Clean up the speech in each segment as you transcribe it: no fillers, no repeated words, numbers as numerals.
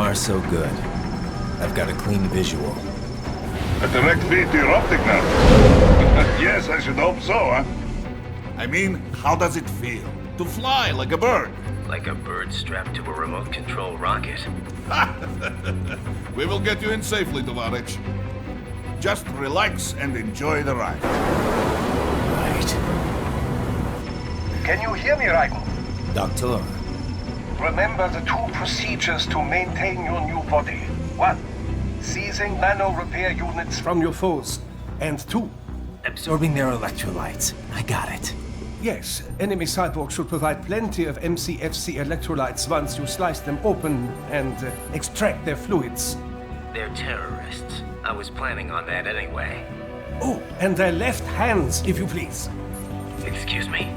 far, so good. I've got a clean visual. A direct feed to your optic now. Yes, I should hope so, huh? I mean, how does it feel? To fly like a bird? Like a bird strapped to a remote control rocket. We will get you in safely, Tovarich. Just relax and enjoy the ride. Right. Can you hear me, Raiden? Doctor. Remember the 2 procedures to maintain your new body. 1. Seizing nano repair units from your foes. And 2. Absorbing their electrolytes. I got it. Yes, enemy cyborg should provide plenty of MCFC electrolytes once you slice them open and extract their fluids. They're terrorists. I was planning on that anyway. Oh, and their left hands, if you please. Excuse me?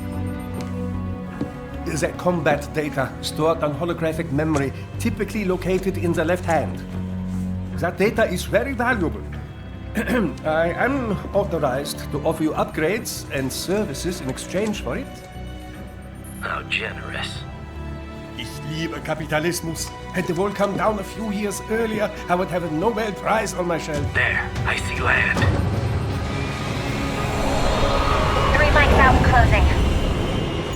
The combat data stored on holographic memory, typically located in the left hand. That data is very valuable. I am authorized to offer you upgrades and services in exchange for it. How generous. Ich liebe Kapitalismus. Had the world come down a few years earlier, I would have a Nobel Prize on my shelf. There, I see land. 3 mics out and closing.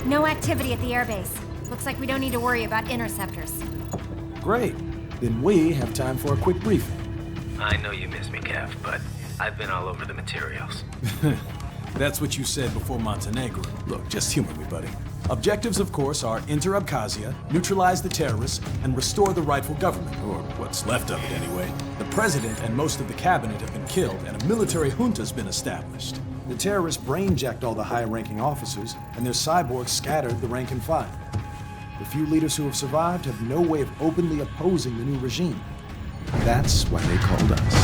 No activity at the airbase. Looks like we don't need to worry about interceptors. Great. Then we have time for a quick briefing. I know you miss me, Kev, but I've been all over the materials. That's what you said before Montenegro. Look, just humor me, buddy. Objectives, of course, are enter Abkhazia, neutralize the terrorists, and restore the rightful government, or what's left of it anyway. The president and most of the cabinet have been killed, and a military junta's been established. The terrorists brain-jacked all the high-ranking officers, and their cyborgs scattered the rank and file. The few leaders who have survived have no way of openly opposing the new regime. That's why they called us.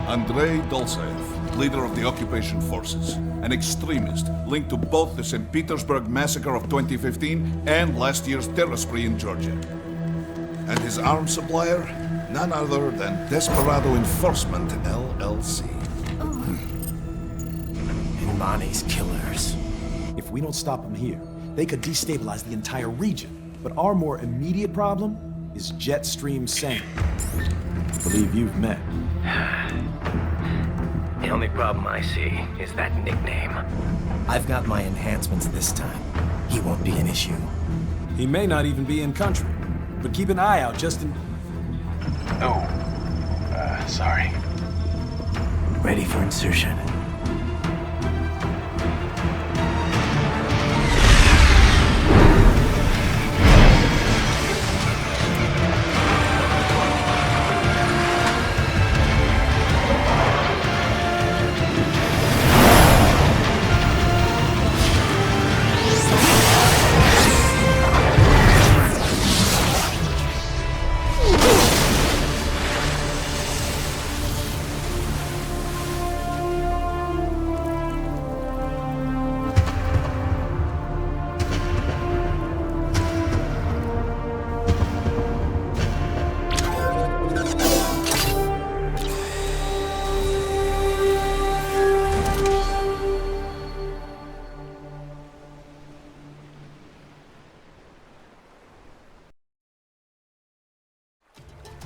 Andrei Dolzaev, leader of the occupation forces, an extremist linked to both the St. Petersburg massacre of 2015 and last year's terror spree in Georgia. And his arms supplier, none other than Desperado Enforcement LLC. Imani's killers. If we don't stop them here, they could destabilize the entire region. But our more immediate problem is Jetstream Sane. I believe you've met. The only problem I see is that nickname. I've got my enhancements this time. He won't be an issue. He may not even be in country, but keep an eye out just in... Sorry. Ready for insertion.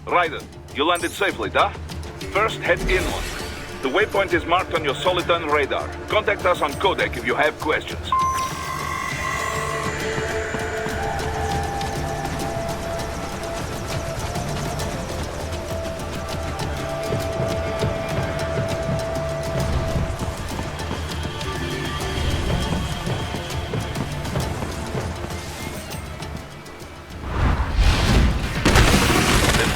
Raiden, you landed safely, da? First, head inland. The waypoint is marked on your Soliton radar. Contact us on Codec if you have questions.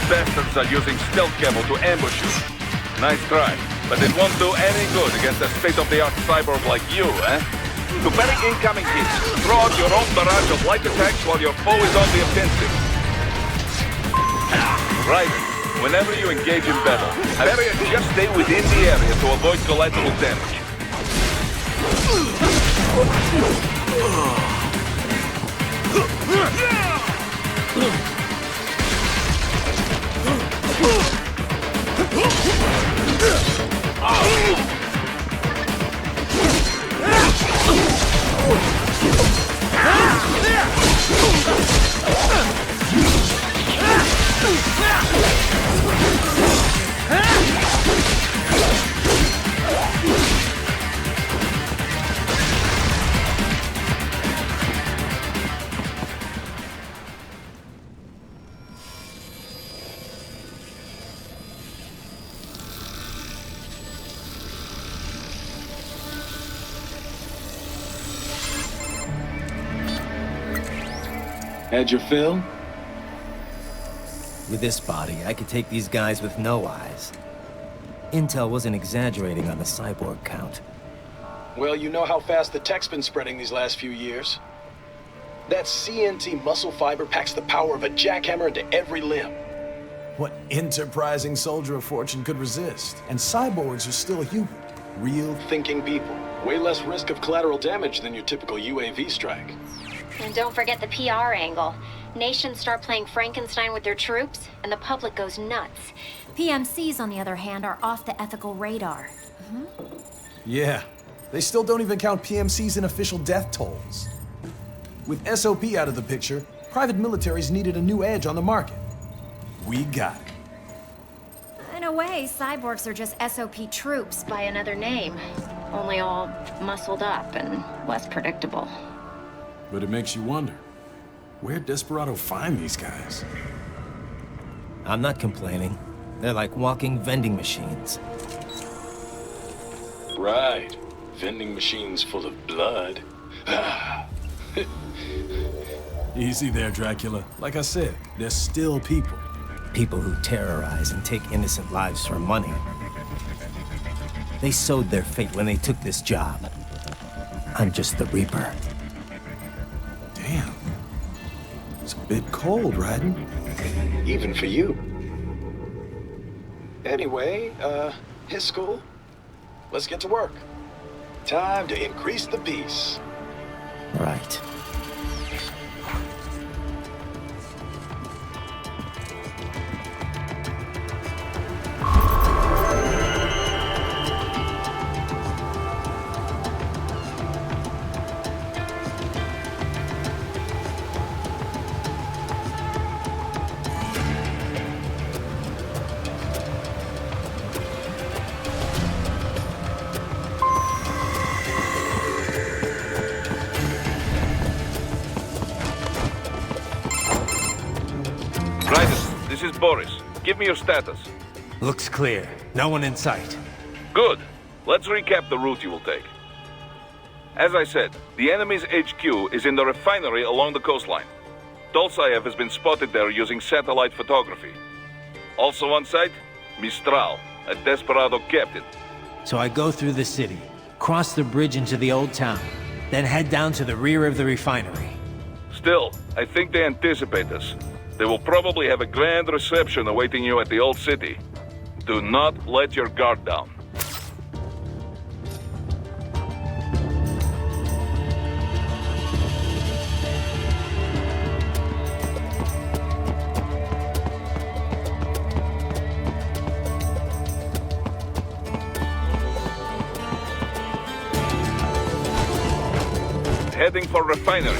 Bastards are using stealth camo to ambush you. Nice try, but it won't do any good against a state-of-the-art cyborg like you, eh? To parry incoming hits, throw out your own barrage of light attacks while your foe is on the offensive. Raiden, whenever you engage in battle, parry and just stay within the area to avoid collateral damage. Had your fill? With this body, I could take these guys with no eyes. Intel wasn't exaggerating on the cyborg count. Well, you know how fast the tech's been spreading these last few years. That CNT muscle fiber packs the power of a jackhammer into every limb. What enterprising soldier of fortune could resist? And cyborgs are still human. Real Thinking people. Way less risk of collateral damage than your typical UAV strike. And don't forget the PR angle. Nations start playing Frankenstein with their troops, and the public goes nuts. PMCs, on the other hand, are off the ethical radar. Yeah, they still don't even count PMCs in official death tolls. With SOP out of the picture, private militaries needed a new edge on the market. We got it. In a way, cyborgs are just SOP troops by another name. Only all muscled up and less predictable. But it makes you wonder, where'd Desperado find these guys? I'm not complaining. They're like walking vending machines. Right. Vending machines full of blood. Easy there, Dracula. Like I said, they're still people. People who terrorize and take innocent lives for money. They sowed their fate when they took this job. I'm just the Reaper. Damn. It's a bit cold, Raiden. Even for you. Anyway, his school. Let's get to work. Time to increase the peace. Right. Raiden, this is Boris. Give me your status. Looks clear. No one in sight. Good. Let's recap the route you will take. As I said, the enemy's HQ is in the refinery along the coastline. Dolzaev has been spotted there using satellite photography. Also on site, Mistral, a Desperado captain. So I go through the city, cross the bridge into the old town, then head down to the rear of the refinery. Still, I think they anticipate us. They will probably have a grand reception awaiting you at the old city. Do not let your guard down. Heading for refinery.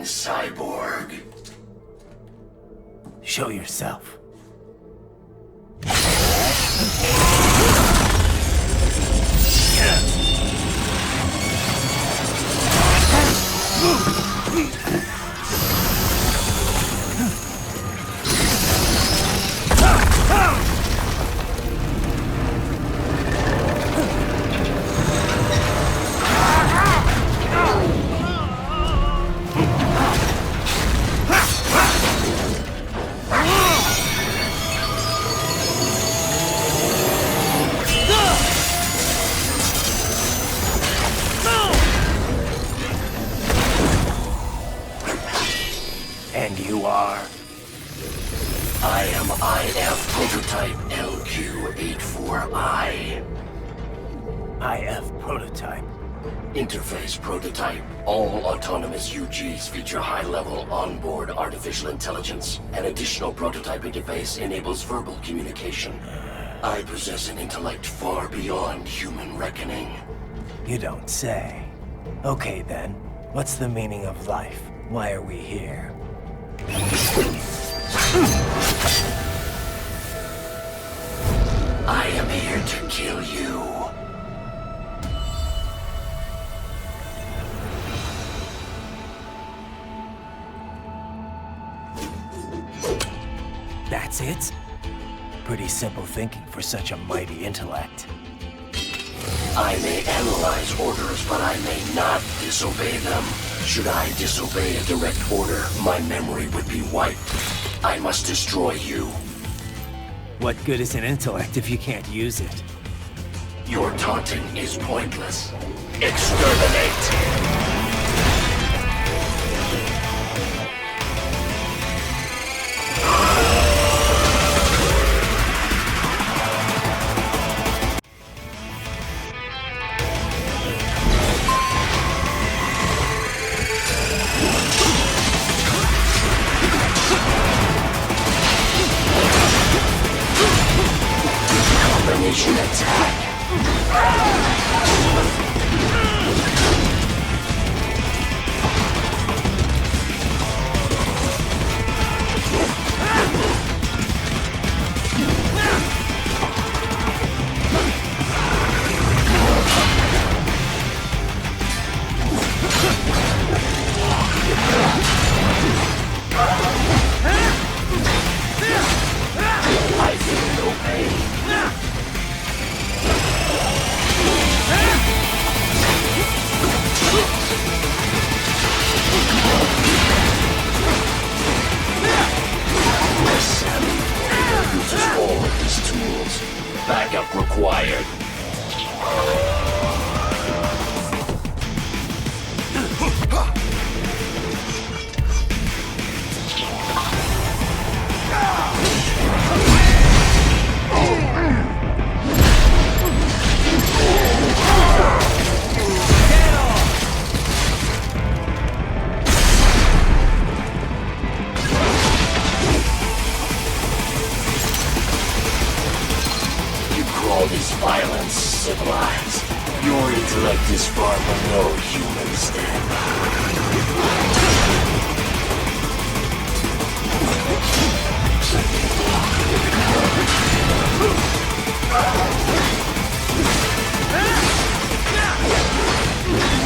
cyborg. Show yourself. And you are? I am IF prototype LQ-84i. IF prototype. Interface prototype. All autonomous UGs feature high-level onboard artificial intelligence. An additional prototype interface enables verbal communication. I possess an intellect far beyond human reckoning. You don't say. Okay then, what's the meaning of life? Why are we here? I am here to kill you. That's it? Pretty simple thinking for such a mighty intellect. I may analyze orders, but I may not disobey them. Should I disobey a direct order, my memory would be wiped. I must destroy you. What good is an intellect if you can't use it? Your taunting is pointless. Exterminate! Combination attack. I feel no pain. Uses all of his tools. Backup required. All this violence civilized. Your intellect is far below human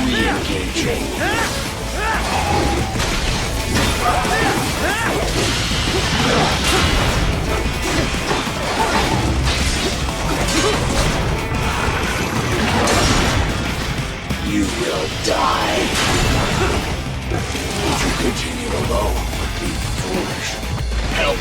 Re-engaging. You will die. To continue alone would be foolish. Help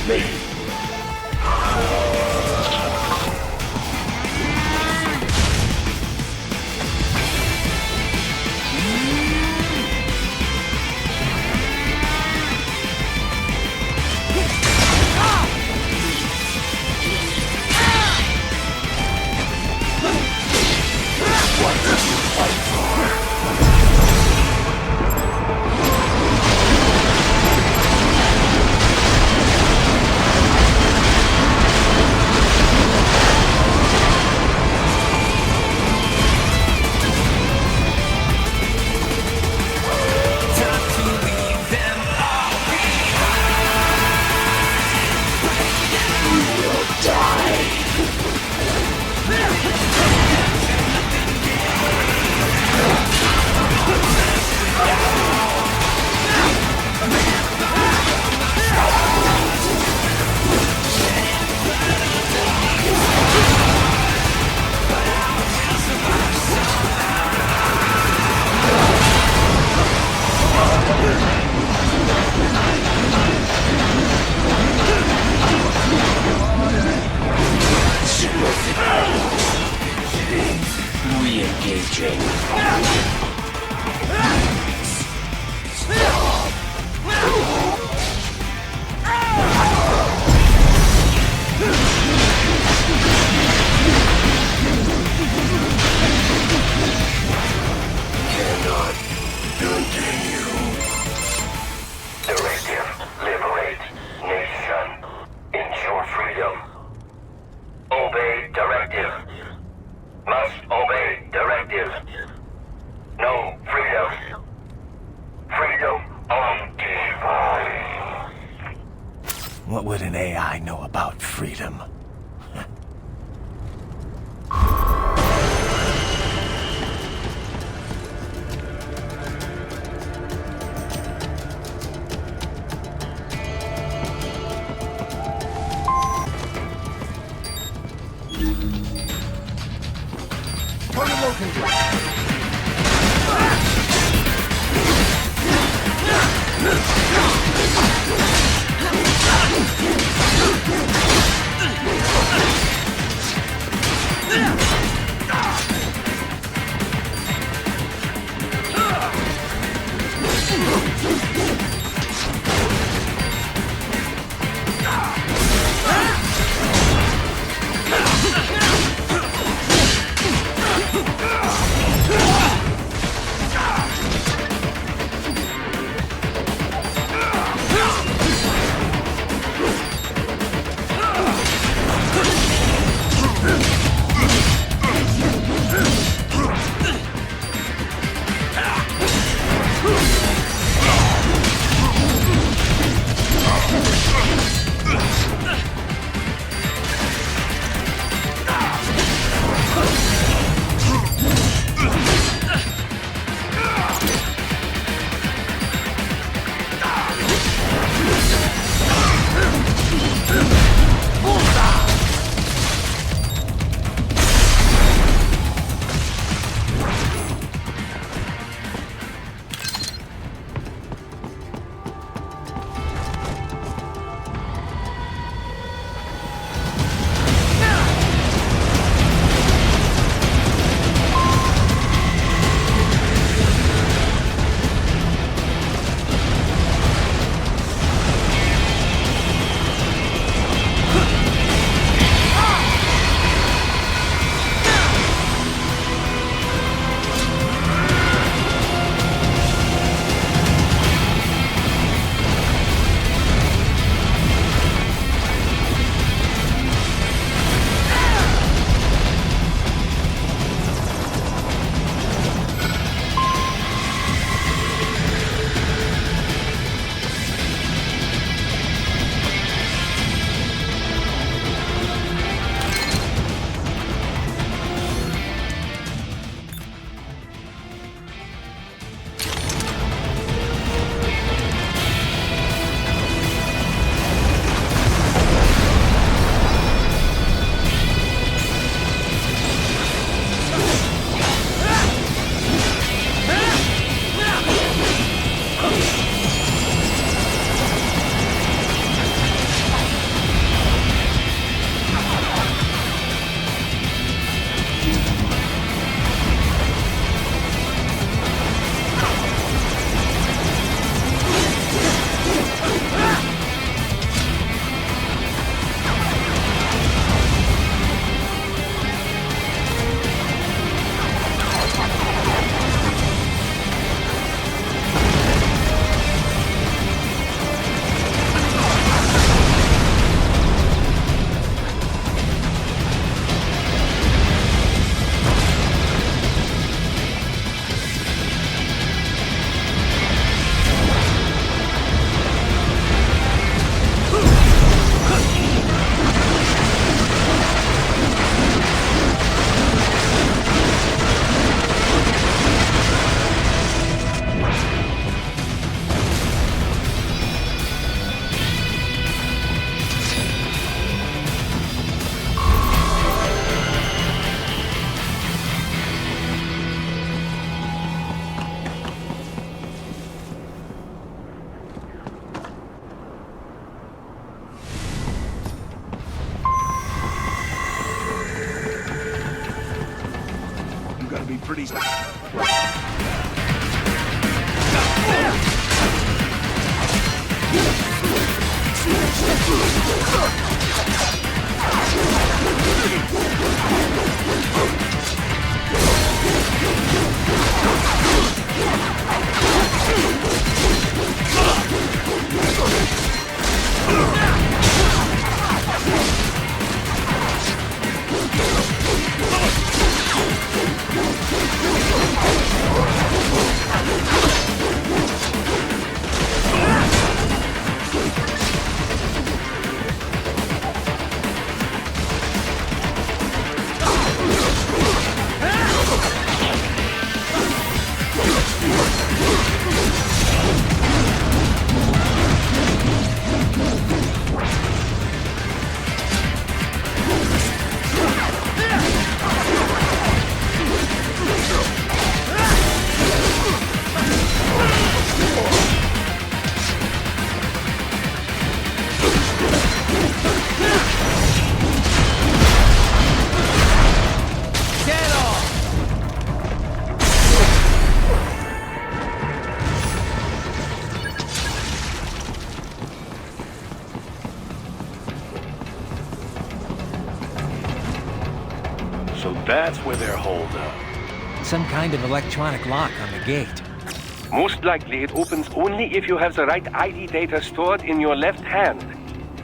Engaging. Cannot continue. Directive. Liberate. Nation. Ensure freedom. Obey directive. Must obey directive. No freedom. Freedom undefined. What would an AI know about freedom? Target located. pretty... So that's where they're holed up. Some kind of electronic lock on the gate. Most likely it opens only if you have the right ID data stored in your left hand.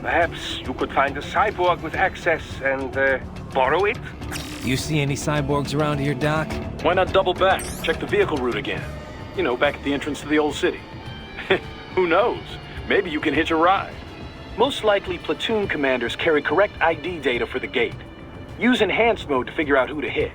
Perhaps you could find a cyborg with access and borrow it? You see any cyborgs around here, Doc? Why not double back? Check the vehicle route again. You know, back at the entrance to the old city. Who knows? Maybe you can hitch a ride. Most likely, platoon commanders carry correct ID data for the gate. Use enhanced mode to figure out who to hit.